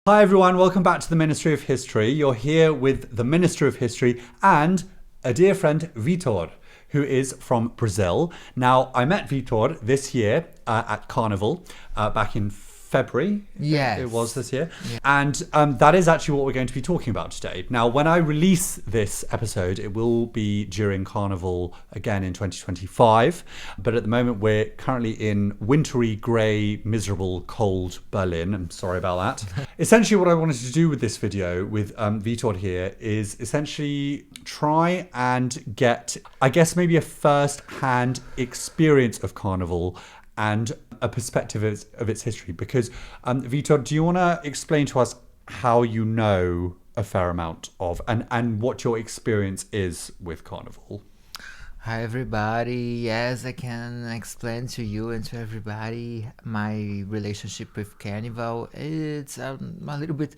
Hi everyone, welcome back to the Ministry of History. You're here with the Minister of History and a dear friend, Vitor, who is from Brazil. Now, I met Vitor this year at Carnival back in February. Yes. It was this year. Yeah. And that is actually what we're going to be talking about today. Now, when I release this episode, it will be during Carnival again in 2025. But at the moment, we're currently in wintry, grey, miserable, cold Berlin. I'm sorry about that. Essentially, what I wanted to do with this video with Vitor here is essentially try and get, I guess, maybe a first-hand experience of Carnival and a perspective of its history. Because, Vitor, do you want to explain to us how you know a fair amount of, and what your experience is with Carnival? Hi everybody. Yes, I can explain to you and to everybody my relationship with Carnival. It's a little bit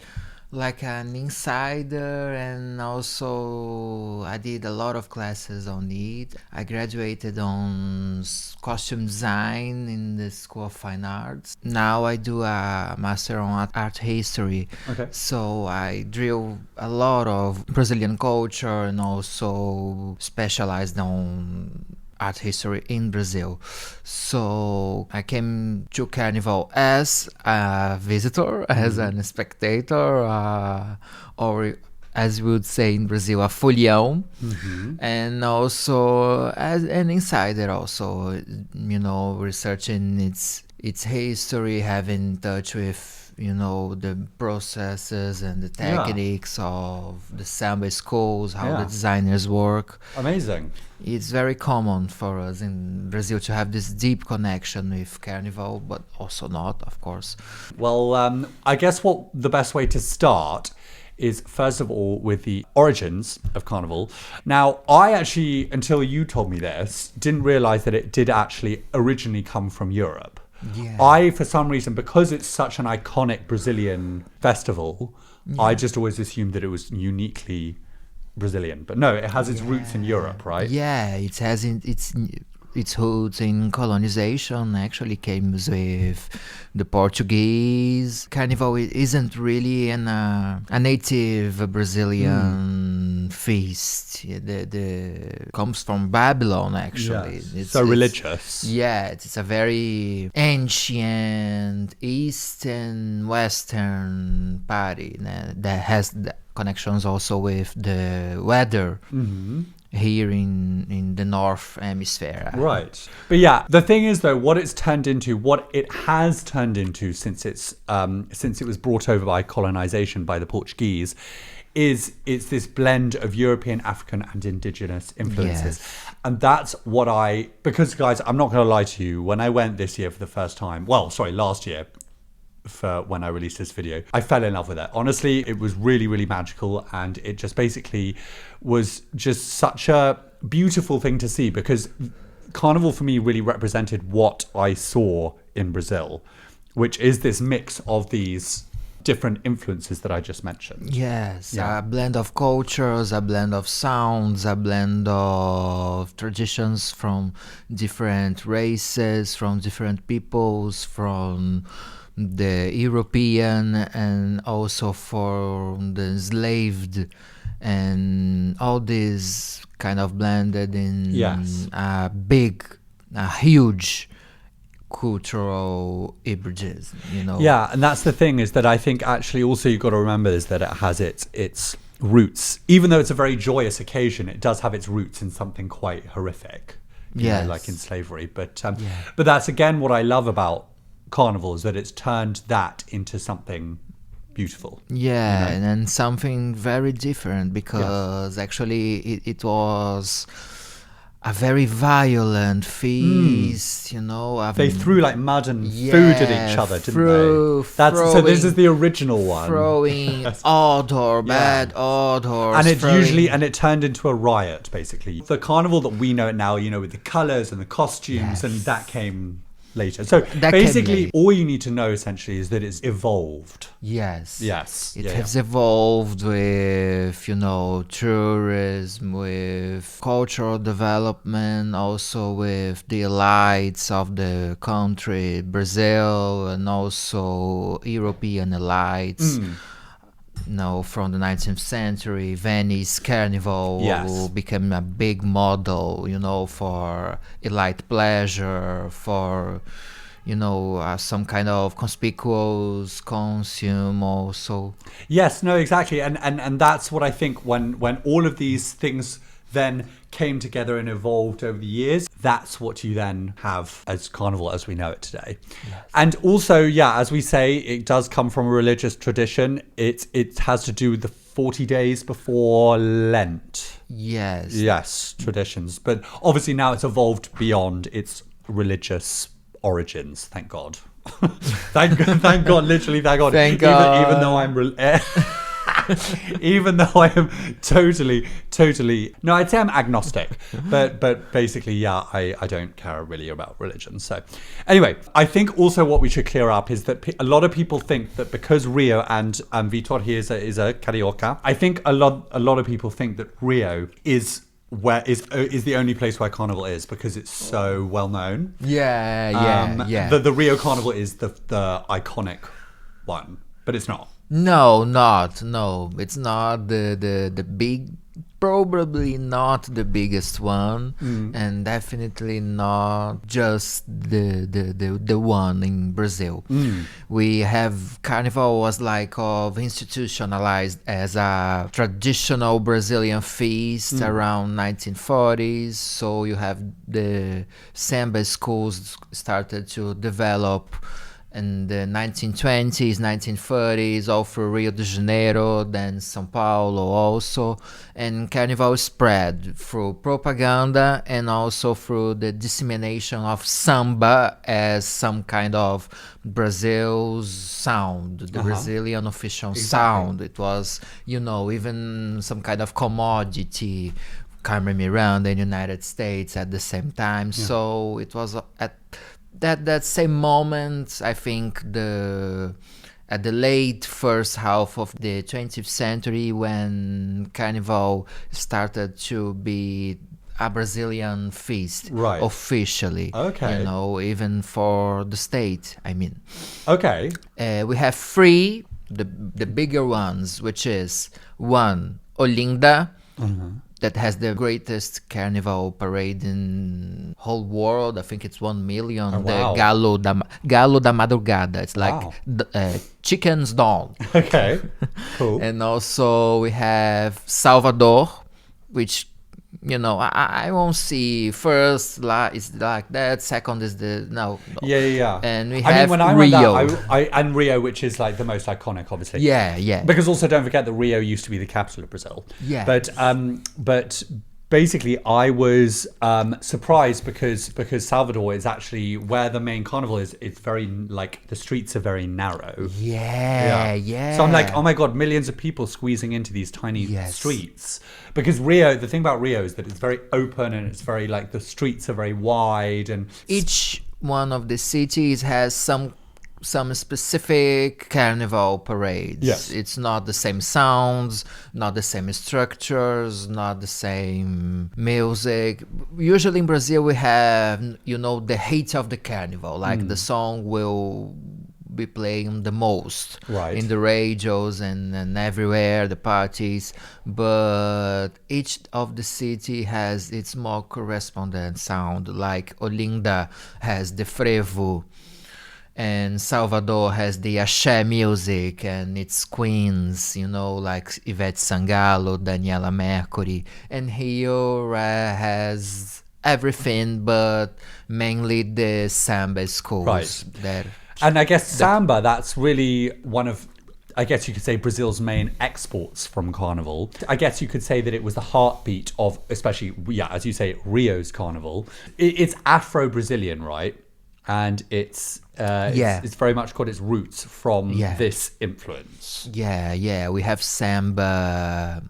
like an insider, and also I did a lot of classes on it. I graduated on costume design in the School of Fine Arts. Now I do a master on art history. Okay. So I drill a lot of Brazilian culture and also specialized on art history in Brazil. So I came to Carnival as a visitor, as a spectator, or as we would say in Brazil, a folião, and also as an insider, also, you know, researching its history, having touch with, you know, the processes and the techniques of the samba schools, how the designers work. Amazing. It's very common for us in Brazil to have this deep connection with Carnival, but also not, of course. Well, I guess what the best way to start is, first of all, with the origins of Carnival. Now, I actually, until you told me this, didn't realize that it did actually originally come from Europe. Yeah. I, for some reason, because it's such an iconic Brazilian festival, I just always assumed that it was uniquely Brazilian. But no, it has its roots in Europe, right? Yeah, it has its roots in colonization. Actually came with the Portuguese. Carnival isn't really a native Brazilian feast. The comes from Babylon, actually. Yes. It's Religious. Yeah, it's a very ancient East and Western party that has the connections also with the weather here in the North Hemisphere. Right. But yeah, the thing is though, what it has turned into since it was brought over by colonization by the Portuguese it's this blend of European, African and indigenous influences. Yes. And that's what because guys, I'm not going to lie to you, when I went this year for the first time, last year, for when I released this video, I fell in love with it. Honestly, it was really, really magical, and it just basically was just such a beautiful thing to see, because Carnival for me really represented what I saw in Brazil, which is this mix of these different influences that I just mentioned. Yes, a blend of cultures, a blend of sounds, a blend of traditions from different races, from different peoples, from the European and also for the enslaved, and all this kind of blended in a huge cultural hybridism, you know. Yeah, and that's the thing, is that I think actually also you've got to remember is that it has its roots. Even though it's a very joyous occasion, it does have its roots in something quite horrific, you know, like in slavery. But that's again what I love about Carnival, is that it's turned that into something beautiful. Yeah, you know? And something very different, because actually it was a very violent feast, you know. They threw like mud and food at each other, didn't they? So this is the original one. Throwing odor, bad odor. And it turned into a riot, basically. The Carnival that we know it now, you know, with the colours and the costumes, and that came later. So That basically, came all you need to know essentially is that it's evolved. Yes. Yes. It has evolved with, tourism, with cultural development, also with the elites of the country, Brazil, and also European elites. From the 19th century, Venice Carnival became a big model, for elite pleasure, for some kind of conspicuous consume also. Yes, no, exactly. And that's what I think when all of these things then came together and evolved over the years, that's what you then have as Carnival as we know it today. Yes. And also, as we say, it does come from a religious tradition. It has to do with the 40 days before Lent. Yes, traditions. But obviously now it's evolved beyond its religious origins, thank God. thank God, literally thank God. Thank God. Even though I'm even though I am totally no, I'd say I'm agnostic, but basically I don't care really about religion. So anyway, I think also what we should clear up is that a lot of people think that because Rio and Vitor here is a carioca, I think a lot of people think that Rio is the only place where Carnival is because it's so well known. The Rio Carnival is the iconic one, but it's not. No, it's not the big, probably not the biggest one, and definitely not just the one in Brazil. We have Carnival was institutionalized as a traditional Brazilian feast around 1940s. So you have the samba schools started to develop in the 1920s, 1930s, all through Rio de Janeiro, then São Paulo also. And Carnival spread through propaganda and also through the dissemination of samba as some kind of Brazil's sound, the Brazilian official sound. It was, even some kind of commodity. Carmen Miranda in the United States at the same time. So it was at that same moment, I think at the late first half of the 20th century, when Carnival started to be a Brazilian feast, officially. Okay. Even for the state, I mean. Okay. We have three, the bigger ones, which is one, Olinda, that has the greatest carnival parade in whole world. I think it's 1 million. Oh, wow. The Galo da Madrugada. It's like chicken's dawn. Okay, cool. And also we have Salvador, which I won't see. First is like that. Second is no. Yeah. And we have when I Rio. Went that, and Rio, which is like the most iconic, obviously. Yeah. Because also don't forget that Rio used to be the capital of Brazil. Yeah. But basically, I was surprised because Salvador is actually where the main carnival is. It's very the streets are very narrow. Yeah. So I'm like, oh my God, millions of people squeezing into these tiny streets. Because Rio, the thing about Rio is that it's very open and it's very the streets are very wide, and each one of the cities has some specific carnival parades. Yes. It's not the same sounds, not the same structures, not the same music. Usually in Brazil we have, the hate of the carnival. The song will be playing the most in the radios and everywhere, the parties. But each of the city has its more correspondent sound. Like Olinda has the frevo, and Salvador has the axé music and its queens, like Ivete Sangalo, Daniela Mercury. And Rio has everything, but mainly the samba schools. And I guess samba, that's really one of, I guess you could say, Brazil's main exports from Carnival. I guess you could say that it was the heartbeat of, especially, as you say, Rio's Carnival. It's Afro-Brazilian, right? And it's very much got its roots from this influence. Yeah. We have samba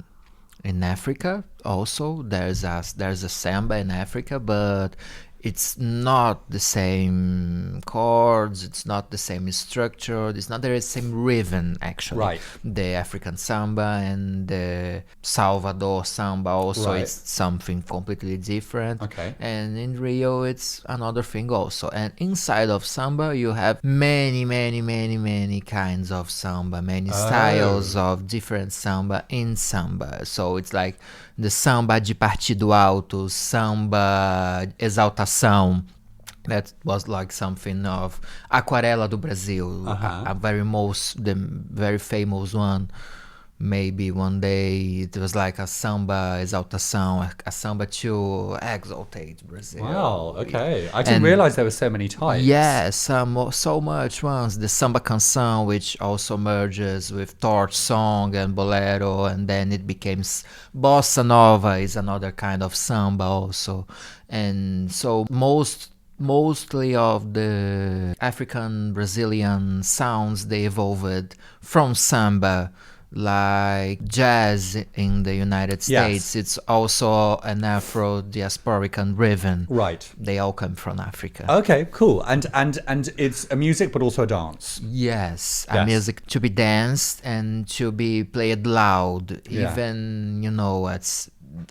in Africa also. There's a samba in Africa, but it's not the same chords, it's not the same structure, it's not the same rhythm actually. Right. The African samba and the Salvador samba also Right. it's something completely different. Okay. And in Rio it's another thing also. And inside of samba you have many kinds of samba, many styles of different samba in samba. So it's like the samba de partido alto, samba exaltação. That was like something of Aquarela do Brasil, a the very famous one. Maybe one day it was like a samba exaltação, a samba to exaltate Brazil. Wow. Okay. I didn't And- realize there were so many types. Yes, so much ones. The samba canção, which also merges with torch song and bolero, and then it becomes bossa nova is another kind of samba also. And so mostly of the African Brazilian sounds they evolved from samba, like jazz in the United States. Yes. It's also an Afro diasporic rhythm. Right. They all come from Africa. Okay. Cool. And it's a music, but also a dance. Yes, a Yes. music to be danced and to be played loud, Yeah. even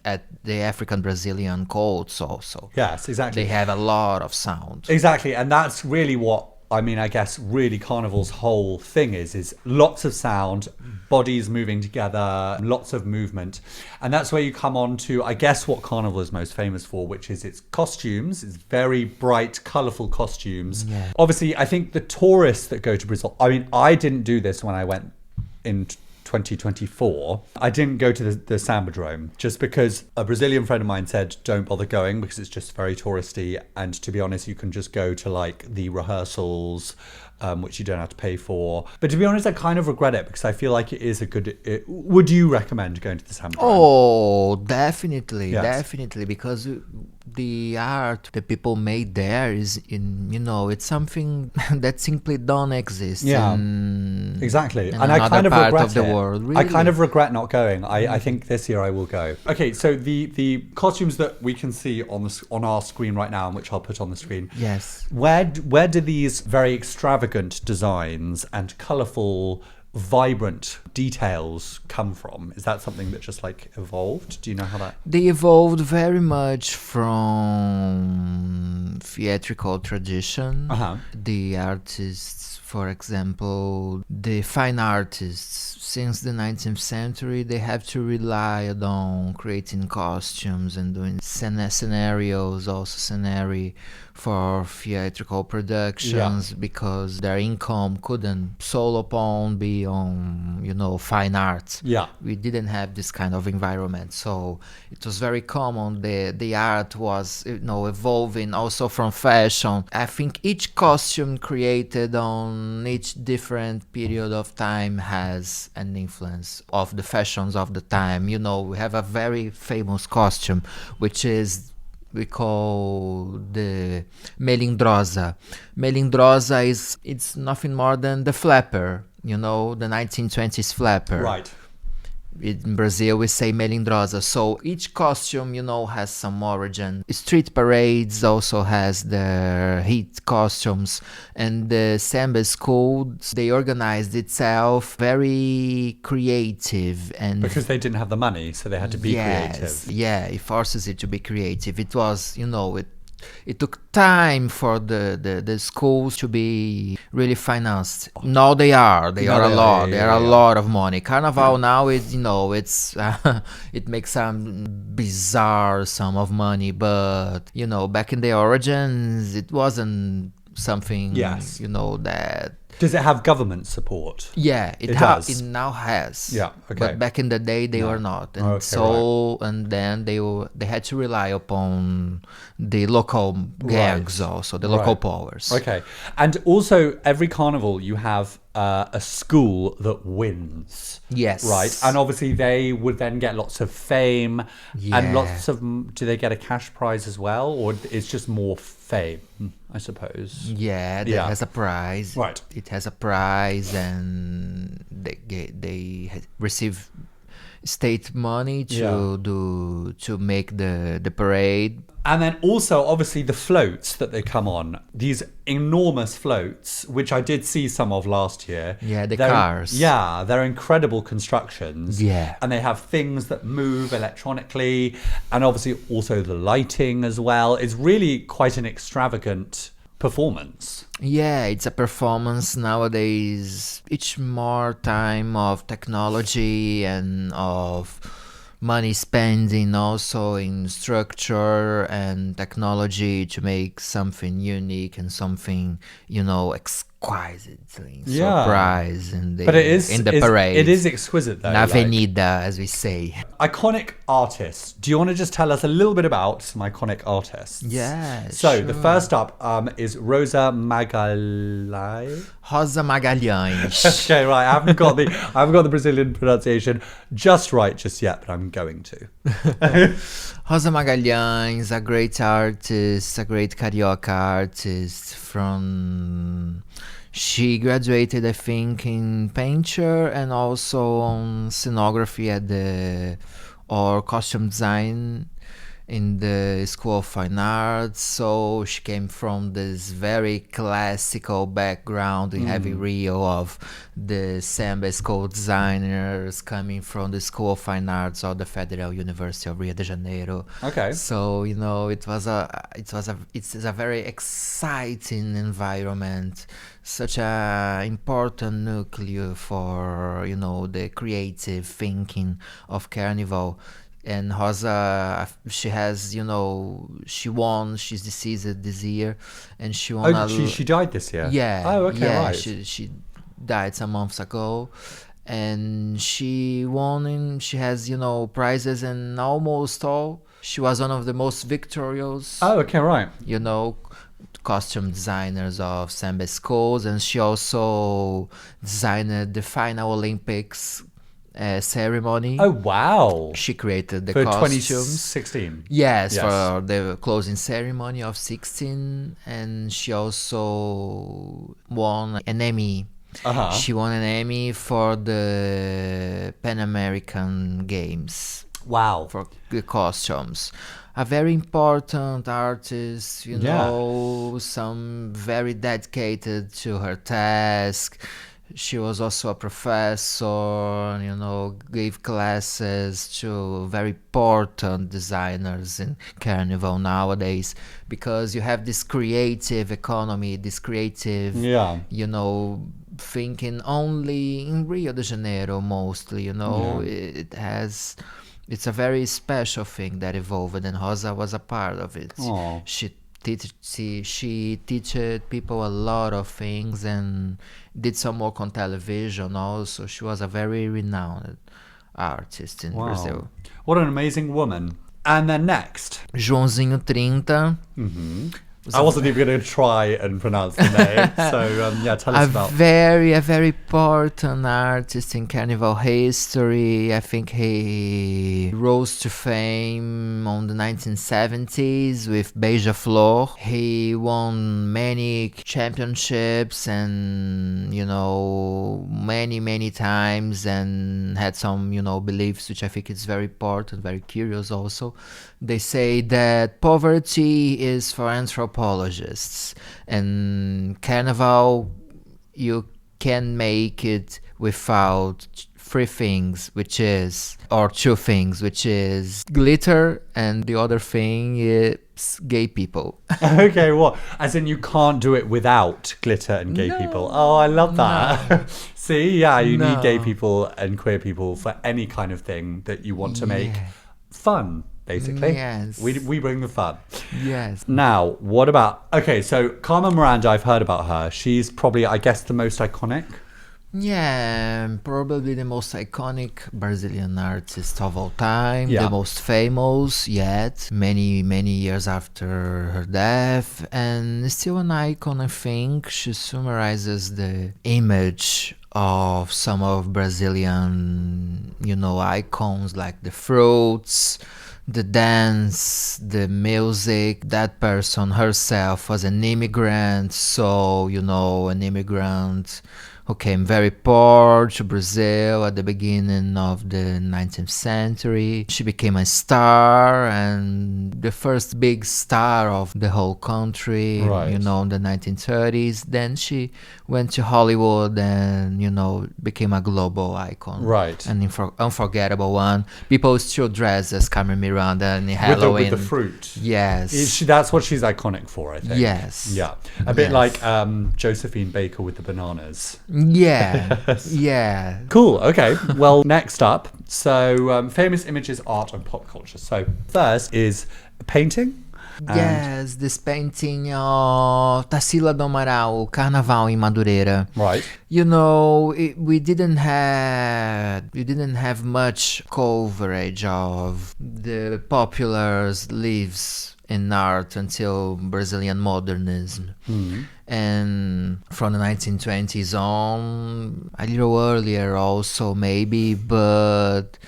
at the African Brazilian courts also. Yes. Exactly. They have a lot of sound. Exactly, and that's really what I mean. I guess really Carnival's whole thing is lots of sound, bodies moving together, lots of movement, and that's where you come on to, I guess, what Carnival is most famous for, which is its costumes. It's very bright, colourful costumes. Yeah. Obviously, I think the tourists that go to Brazil. I mean, I didn't do this when I went in 2024. I didn't go to the Sambadrome just because a Brazilian friend of mine said don't bother going because it's just very touristy, and to be honest you can just go to like the rehearsals, which you don't have to pay for. But to be honest I kind of regret it because I feel like it is a good would you recommend going to the Sambadrome? Oh, definitely, Yes. definitely, because the art the people made there is it's something that simply don't exist. Yeah. in Exactly, in and I another kind of part regret of the it. world. I Really. kind of regret not going. I think this year I will go. Okay, so the costumes that we can see on our screen right now, and which I'll put on the screen. Yes. Where do these very extravagant designs and colourful, vibrant details come from? Is that something that just like evolved? Do you know how that? They evolved very much from theatrical tradition. Uh-huh. The artists, for example, the fine artists, since the 19th century, they have to rely on creating costumes and doing scenarios, also scenery for theatrical productions, because their income couldn't sole upon be on, fine arts. Yeah. We didn't have this kind of environment, so it was very common. The art was evolving also from fashion. I think each costume created on each different period of time has an influence of the fashions of the time. We have a very famous costume which is we call the melindrosa. Melindrosa it's nothing more than the flapper, the 1920s flapper. Right. In Brazil, we say melindrosa. So each costume, has some origin. Street parades also has their heat costumes, and the samba school they organized itself very creative and Because they didn't have the money, so they had to be creative. yeah, it forces it to be creative. It was, it took time for the schools to be really financed. Now they are a lot. They are a lot of money. Carnival now is, it's it makes some bizarre sum of money, but back in the origins, it wasn't something. Yes. That. Does it have government support? Yeah, It does. it now has. Yeah, okay. But back in the day, they were not, and Okay, and then they had to rely upon the local gangs, also the local powers. Okay. And also, every carnival you have a school that wins. Yes. Right. And obviously, they would then get lots of fame and Yeah. lots of. Do they get a cash prize as well, or it's just more fame? I suppose. Yeah, that Yeah. has a prize. Right. It has a prize, and they receive state money to make the parade. And then also, obviously, the floats that they come on, these enormous floats, which I did see some of last year. Yeah, the cars. Yeah, they're incredible constructions. Yeah. And they have things that move electronically, and obviously also the lighting as well. It's really quite an extravagant performance. Yeah, it's a performance nowadays. It's more time of technology and of money spending also in structure and technology to make something unique and something, exquisitely surprise in the parade. It is exquisite though. Na Avenida, as we say. Iconic artists. Do you want to just tell us a little bit about some iconic artists? Yeah. So sure. the first up is Rosa Magalhães. Rosa Magalhães. Okay, right. I haven't got the Brazilian pronunciation just right just yet, but I'm going to. Rosa Magalhães, a great artist, a great carioca artist from... She graduated, I think, in painter and also on scenography or costume design in the School of Fine Arts. So she came from this very classical background in heavy reel of the samba school designers coming from the School of Fine Arts or the Federal University of Rio de Janeiro. Okay. So it's a very exciting environment, such a important nucleus for the creative thinking of Carnival. And Rosa, she has, she won. She's deceased this year, and she won. She died this year. Yeah. Oh, okay, yeah, right. She died some months ago, and she won. And she has, prizes in almost all. She was one of the most victorious. Oh, okay, right. Costume designers of samba schools, and she also designed the final Olympics ceremony. Oh, wow. She created the for costumes. 2016. Yes, for the closing ceremony of 16, and she also won an Emmy. Uh-huh. She won an Emmy for the Pan American Games. Wow. For the costumes. A very important artist, some very dedicated to her task. She was also a professor, gave classes to very important designers in Carnival nowadays, because you have this creative economy, this creative, thinking only in Rio de Janeiro mostly, it's a very special thing that evolved, and Rosa was a part of it. Aww. She teaches people a lot of things and did some work on television also. She was a very renowned artist in Brazil. What an amazing woman. And then next, Joãozinho 30. Mm-hmm. I wasn't even going to try and pronounce the name. So, tell us about... A very important artist in Carnival history. I think he rose to fame on the 1970s with Beija-Flor. He won many championships and, many times, and had some, beliefs, which I think is very important, very curious also. They say that poverty is for anthropologists, and Carnival, you can make it without two things, which is glitter, and the other thing is gay people. Okay, well, as in you can't do it without glitter and gay people. Oh, I love that. No. See, you need gay people and queer people for any kind of thing that you want to make fun. Basically, yes, we bring the fun. Yes. Now, what about? Okay, so Carmen Miranda, I've heard about her. She's probably, I guess, the most iconic. Yeah, probably the most iconic Brazilian artist of all time. The most famous yet, many years after her death, and still an icon. I think she summarizes the image of some of Brazilian, icons, like the fruits, the dance, the music. That person herself was an immigrant, so, an immigrant who came very poor to Brazil at the beginning of the 19th century. She became a star and the first big star of the whole country, Right. in the 1930s. Then she went to Hollywood and, became a global icon. Right. An unforgettable one. People still dress as Carmen Miranda in Halloween. With the fruit. Yes. That's what she's iconic for, I think. Yes. Yeah. A bit like Josephine Baker with the bananas. Yeah. Yes. Yeah. Cool. Okay. Well, next up, so famous images, art, and pop culture. So first is painting. Yes, this painting of Tarsila do Amaral, Carnaval in Madureira. Right. We didn't have much coverage of the popular lives in art until Brazilian modernism. And from the 1920s on, a little earlier also maybe, but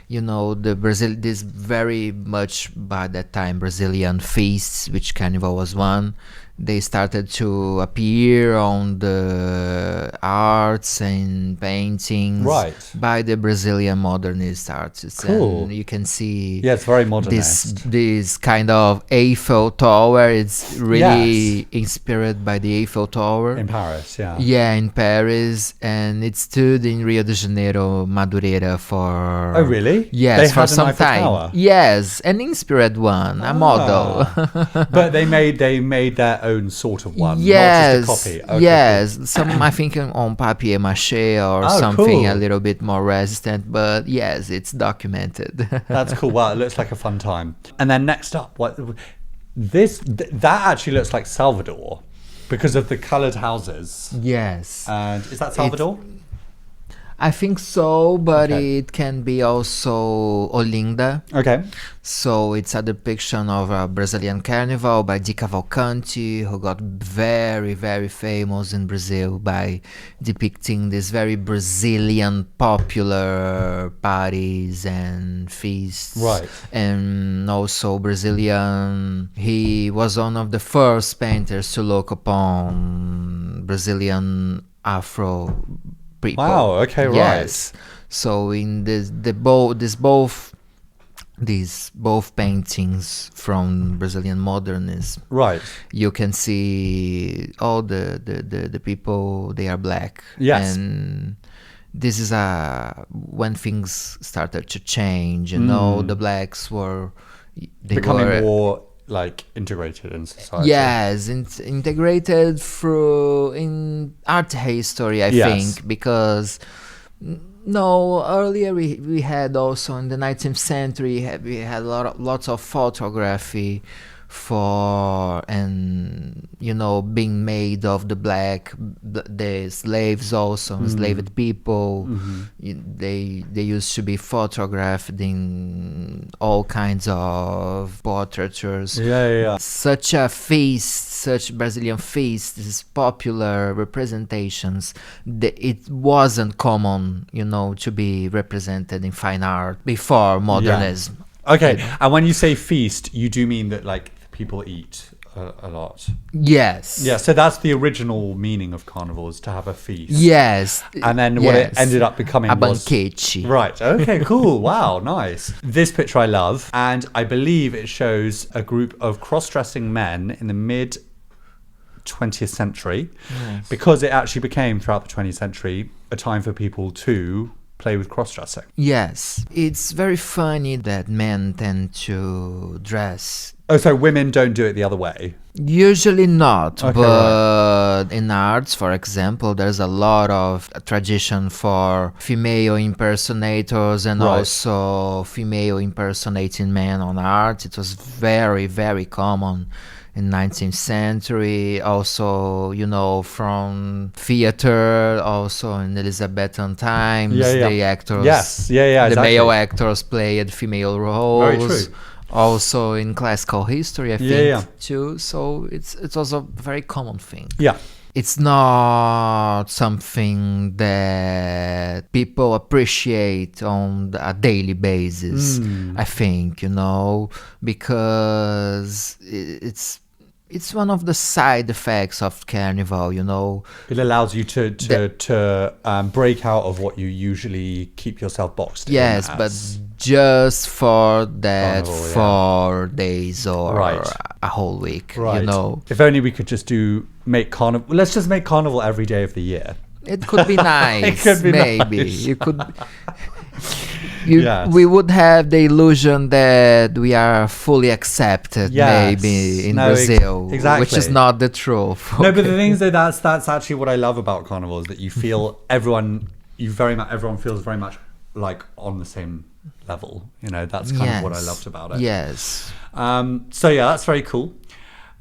this very much by that time Brazilian feasts, which Carnival was one, they started to appear on the arts and paintings by the Brazilian modernist artists. Cool. And you can see it's very modernist. This kind of Eiffel Tower. It's really inspired by the Eiffel Tower. In Paris, yeah. Yeah, in Paris. And it stood in Rio de Janeiro, Madureira for... Oh, really? Yes, they for had some an Eiffel time. Tower. Yes, an inspired one, a model. But they made their own sort of one, yes, not just a copy. Okay, yes. cool. Some I think on papier mâché or something cool. a little bit more resistant, but yes, it's documented. That's cool. Wow, it looks like a fun time. And then next up, that actually looks like Salvador because of the coloured houses. Yes. And is that Salvador? I think so, but it can be also Olinda. Okay. So it's a depiction of a Brazilian Carnival by Di Cavalcanti, who got very, very famous in Brazil by depicting these very Brazilian popular parties and feasts. Right. And also Brazilian, he was one of the first painters to look upon Brazilian Afro people. Wow, okay, right. Yes. So in both paintings from Brazilian modernism, Right. you can see all the people, they are black. Yes. And this is when things started to change, the blacks were becoming more like integrated in society. Yes, integrated through in art history, I think, because earlier we had also in the 19th century we had lots of photography being made of the slaves, also enslaved people. They used to be photographed in all kinds of portraitures. Such Brazilian feast, these popular representations, it wasn't common to be represented in fine art before modernism. Okay, and when you say feast, you do mean that like people eat a lot. Yes. Yeah, so that's the original meaning of carnival, is to have a feast. Yes. And then what it ended up becoming was... banquete. Right, okay, cool, wow, nice. This picture I love, and I believe it shows a group of cross-dressing men in the mid-20th century, because it actually became, throughout the 20th century, a time for people to play with cross-dressing. Yes. It's very funny that men tend to dress. Oh, so women don't do it the other way? Usually not, okay, but in arts, for example, there's a lot of tradition for female impersonators and also female impersonating men on art. It was very, very common in 19th century, also, from theater, also in Elizabethan times, the actors, the male actors played female roles. Very true. Also in classical history, I think, too. So it was a very common thing. Yeah. It's not something that people appreciate on a daily basis, I think, because it's one of the side effects of Carnival, you know. It allows you to break out of what you usually keep yourself boxed in. Yes, but just for that Carnival, 4 days or Right. a whole week, Right. you know. If only we could just make carnival. Let's just make carnival every day of the year. It could be nice. It could be maybe nice. you could. Yes. We would have the illusion that we are fully accepted, Yes. maybe in No, Brazil, exactly. which is not the truth. No, but the thing is, though, that's actually what I love about carnival is that you feel everyone feels very much like on the same level. You know, that's kind of what I loved about it. Yes. So yeah, that's very cool.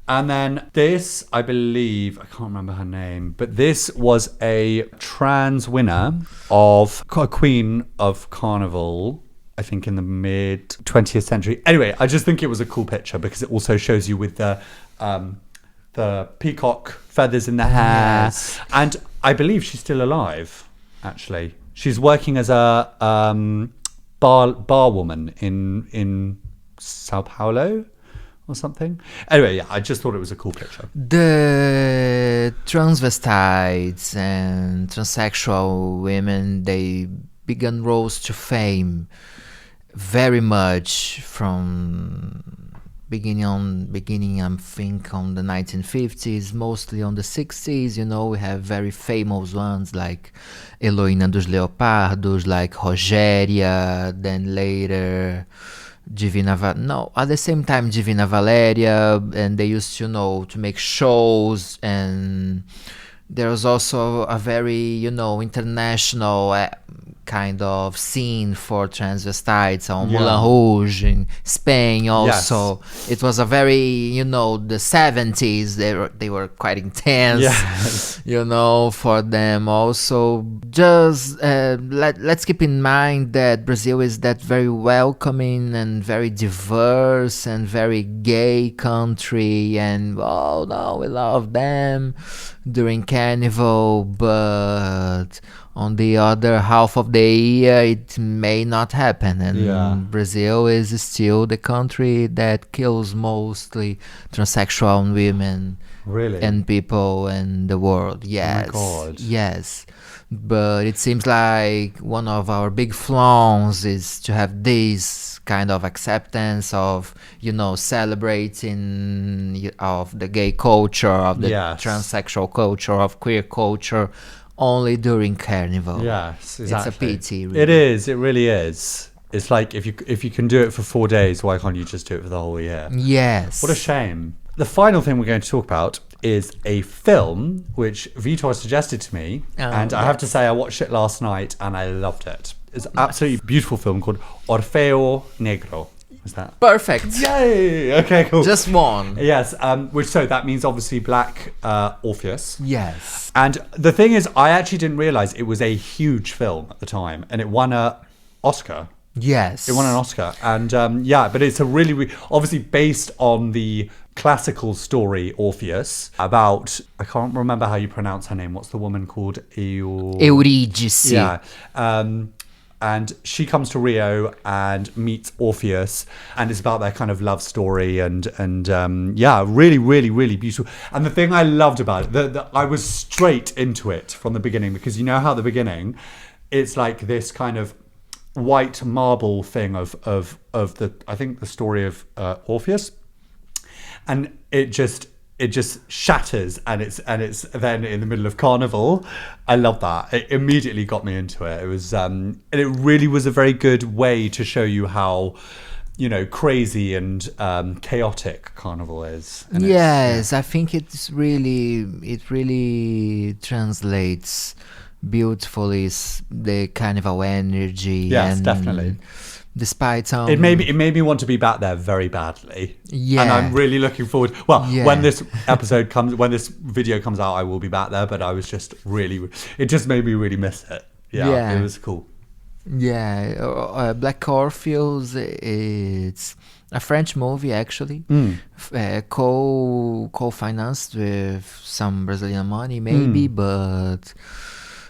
And then this, I believe, I can't remember her name, but this was a trans winner of a Queen of Carnival, I think in the mid 20th century. Anyway, I just think it was a cool picture because it also shows you with the peacock feathers in the hair. Yes. And I believe she's still alive, actually. She's working as a bar woman in Sao Paulo or something. Anyway, yeah, I just thought it was a cool picture. The transvestites and transsexual women, they began rose to fame very much from beginning I think on the 1950s, mostly on the 60s. You know, we have very famous ones like Heloína dos Leopardos, like Rogéria, then later at the same time Divina Valeria, and they used to make shows, and there was also a very international kind of scene for transvestites on Moulin Rouge in Spain also. Yes. It was a very the 70s, they were quite intense. Yes. For them also. Just let's keep in mind that Brazil is that very welcoming and very diverse and very gay country, and oh no, we love them during Carnival, but on the other half of the year it may not happen, and Brazil is still the country that kills mostly transsexual women and people in the world. Yes. Oh my God. Yes. But it seems like one of our big flaws is to have this kind of acceptance of celebrating of the gay culture, of the transsexual culture, of queer culture only during Carnival. Yes, exactly. It's a pity, really. It is. It really is. It's like if you can do it for 4 days, why can't you just do it for the whole year? Yes. What a shame. The final thing we're going to talk about is a film which Vitor suggested to me, and I have to say I watched it last night and I loved it. It's an absolutely beautiful film called Orfeo Negro. Is that perfect? Yay! Okay, cool. Just one. Yes. So that means obviously Black Orpheus. Yes. And the thing is, I actually didn't realize it was a huge film at the time, and it won an Oscar. Yes. It won an Oscar. And but it's a really, obviously based on the classical story Orpheus about, I can't remember how you pronounce her name. What's the woman called? Eurídice. Yeah. And she comes to Rio and meets Orpheus, and it's about their kind of love story, and really, really, really beautiful. And the thing I loved about it, I was straight into it from the beginning, because you know how at the beginning, it's like this kind of white marble thing of the, I think the story of Orpheus, and it just shatters, and it's then in the middle of Carnival. I love that. It immediately got me into it. It was and it really was a very good way to show you how crazy and chaotic Carnival is. And yes, I think it really translates beautifully the Carnival energy. Yes, and definitely. Despite it made me want to be back there very badly. Yeah. And I'm really looking forward. Well, when this video comes out, I will be back there. But I was just it just made me really miss it. Yeah. It was cool. Yeah, Black Orpheus, it's a French movie actually, co-financed with some Brazilian money maybe, but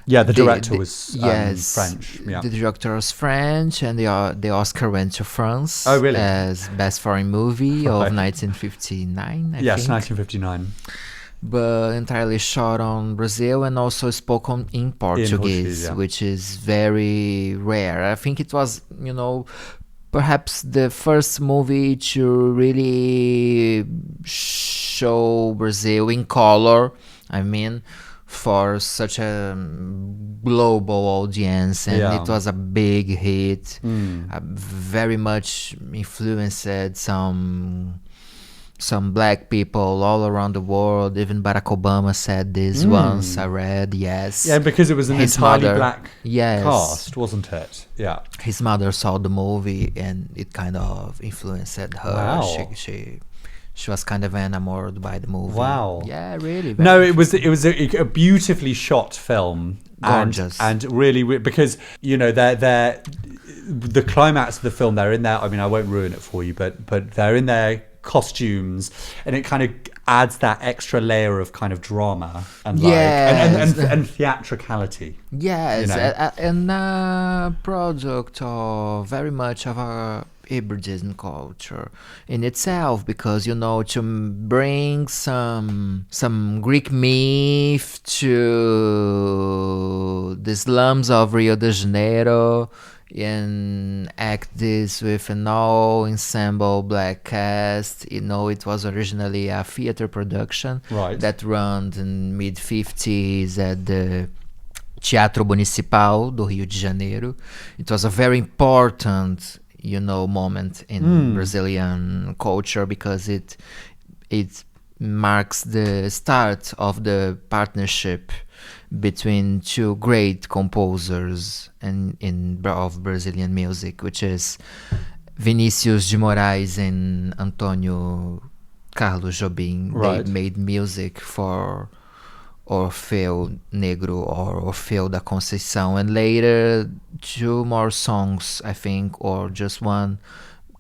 Yeah, the director was yes, French. Yeah. the director was French, and the Oscar went to France. Oh, really? As best foreign movie of Right. 1959, I Yes, think. 1959. But entirely shot on Brazil and also spoken in Portuguese, yeah. which is very rare. I think it was, perhaps the first movie to really show Brazil in color. I mean, for such a global audience, and Yeah. it was a big hit. Very much influenced some black people all around the world. Even Barack Obama said this once. I read, yes. Yeah, because it was an His entirely mother- black yes. cast, wasn't it? Yeah. His mother saw the movie and it kind of influenced her. Wow. She was kind of enamored by the movie. Wow. Yeah, really. No, very it was a beautifully shot film. Gorgeous. And really, because, they're the climax of the film, they're in there. I mean, I won't ruin it for you, but they're in their costumes, and it kind of adds that extra layer of kind of drama and Yes. and theatricality. Yes, You know? and a product of very much of our Iberian culture in itself, because to bring some Greek myth to the slums of Rio de Janeiro and act this with an all ensemble black cast. It was originally a theater production Right. that ran in mid-50s at the Teatro Municipal do Rio de Janeiro. It was a very important, moment in Brazilian culture, because it marks the start of the partnership between two great composers of Brazilian music, which is Vinícius de Moraes and Antônio Carlos Jobim. Right. They made music for Orfeu Negro or Orfeu da Conceição, and later two more songs, I think, or just one,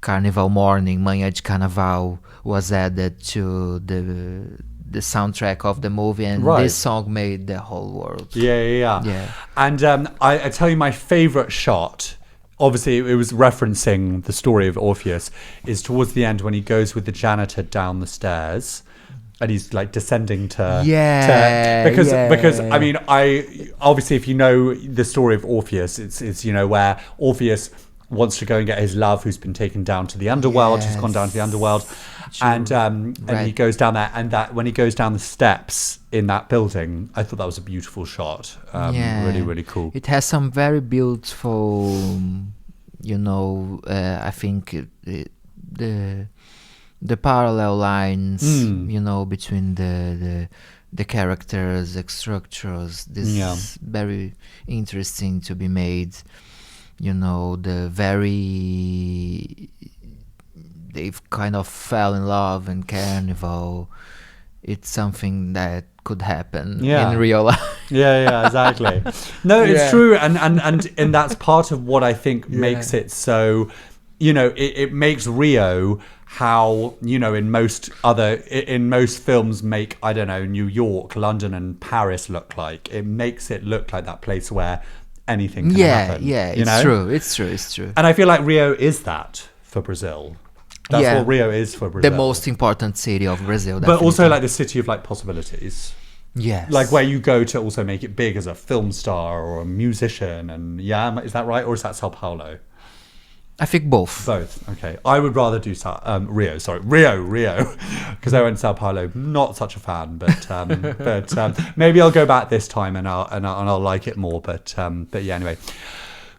Carnival Morning, Manhã de Carnaval, was added to the soundtrack of the movie, and Right. this song made the whole world. Yeah. Yeah. And I tell you, my favorite shot, obviously it was referencing the story of Orpheus, is towards the end when he goes with the janitor down the stairs and he's like descending to because I mean, I obviously, if you know the story of Orpheus, it's where Orpheus wants to go and get his love, who's been taken down to the underworld, who's gone down to the underworld, and he goes down there, and that when he goes down the steps in that building, I thought that was a beautiful shot. Really, really cool. It has some very beautiful, I think the parallel lines, between the characters, the structures. This is very interesting to be made. They've kind of fell in love in Carnival. It's something that could happen in real life. Yeah, exactly. No, it's true, and that's part of what I think makes it so. It makes Rio how in most films make, I don't know, New York, London, and Paris look like. It makes it look like that place where anything can happen. It's true. And I feel like Rio is that for Brazil. That's what Rio is for Brazil. The most important city of Brazil. But also like the city of like possibilities. Yes. Like where you go to also make it big as a film star or a musician. And is that right? Or is that Sao Paulo? I think both. Both. Okay. I would rather do Rio. Sorry, Rio, because I went to Sao Paulo. Not such a fan, but maybe I'll go back this time and I'll like it more. But yeah. Anyway,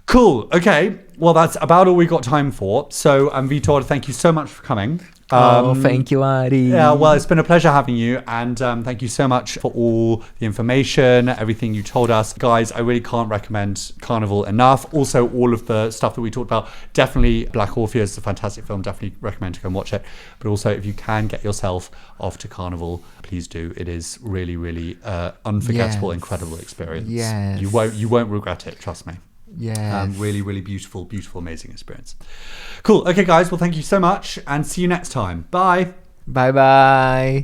cool. Okay. Well, that's about all we got time for. So, Vitor, thank you so much for coming. Thank you, Artie. Yeah, well, it's been a pleasure having you, and thank you so much for all the information, everything you told us. Guys, I really can't recommend Carnival enough. Also, all of the stuff that we talked about, definitely Black Orpheus is a fantastic film, definitely recommend to go and watch it. But also, if you can get yourself off to Carnival, please do. It is really, really unforgettable, incredible experience. Yes. You won't regret it, trust me. Yeah. Really, really beautiful, amazing experience. Cool. Okay, guys. Well, thank you so much and see you next time. Bye. Bye-bye.